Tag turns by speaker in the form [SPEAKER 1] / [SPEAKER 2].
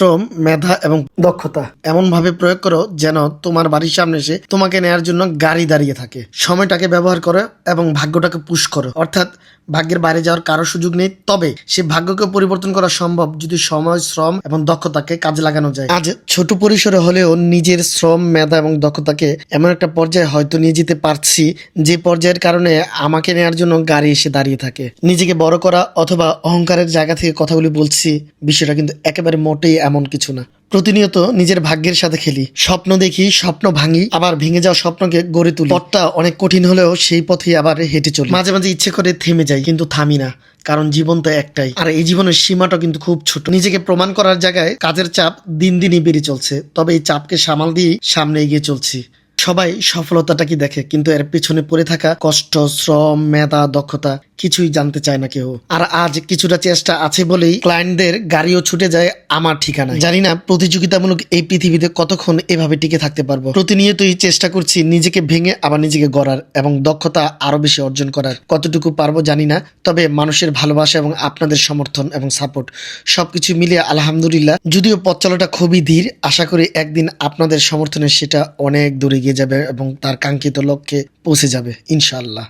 [SPEAKER 1] শ্রম, মেধা এবং দক্ষতা এমন ভাবে প্রয়োগ করো যেন তোমার বাড়ির সামনে এসে তোমাকে নেয়ার জন্য গাড়ি দাঁড়িয়ে থাকে। সময়টাকে ব্যবহার করো এবং ভাগ্যটাকে পুশ করো। অর্থাৎ ভাগ্যের বাইরে যাওয়ার কারো সুযোগ নেই, তবে সে ভাগ্যকে পরিবর্তন করা সম্ভব যদি সময়, শ্রম এবং দক্ষতাকে কাজে লাগানো যায়। আজ ছোট পরিসরে হলেও নিজের শ্রম, মেধা এবং দক্ষতাকে এমন একটা পর্যায়ে হয়তো নিয়ে যেতে পারছি যে পর্যায়ের কারণে আমাকে নেয়ার জন্য গাড়ি এসে দাঁড়িয়ে থাকে। নিজেকে বড় করা অথবা অহংকারের জায়গা থেকে কথাগুলি বলছি, বিষয়টা কিন্তু একেবারে মোটেই এমন কিছু না। প্রতিনিয়ত নিজের ভাগ্যের সাথে খেলি, স্বপ্ন দেখি, স্বপ্ন ভাঙি, আবার ভেঙে যাওয়া স্বপ্নকে গড়ে তুলি। পথটা অনেক কঠিন হলেও সেই পথে আবার হেঁটে চলি। মাঝে মাঝে ইচ্ছে করে থেমে যাই, কিন্তু থামি না, কারণ জীবন তো একটাই, আর এই জীবনের সীমাটা কিন্তু খুব ছোট। নিজেকে প্রমাণ করার জায়গায় কাজের চাপ দিন দিনই বেড়ে চলছে, তবে এই চাপকে সামাল দিয়ে সামনে এগিয়ে চলছি। সবাই সফলতাটা কি দেখে, কিন্তু এর পেছনে পড়ে থাকা কষ্ট, শ্রম, মেধা, দক্ষতা কিছুই জানতে চায় না কেউ। আর আজ কিছুটা চেষ্টা আছে বলেই ক্লায়েন্টদের গাড়িও ছুটে যায় আমার ঠিকানায়। জানি না প্রতিযোগিতামূলক এই পৃথিবীতে কতক্ষণ এভাবে টিকে থাকতে পারবো। প্রতিনিয়তই চেষ্টা করছি নিজেকে ভেঙে আবার নিজেকে গড়ার এবং দক্ষতা আরো বেশি অর্জন করার। কতটুকু পারবো জানি না, তবে মানুষের ভালোবাসা এবং আপনাদের সমর্থন এবং সাপোর্ট সবকিছু মিলিয়ে আলহামদুলিল্লাহ। যদিও পথ চলাটা খুবই ধীর, আশা করি একদিন আপনাদের সমর্থনে সেটা অনেক দূরে এগিয়ে যাবে এবং তার কাঙ্ক্ষিত লক্ষ্যে পৌঁছে যাবে ইনশাআল্লাহ।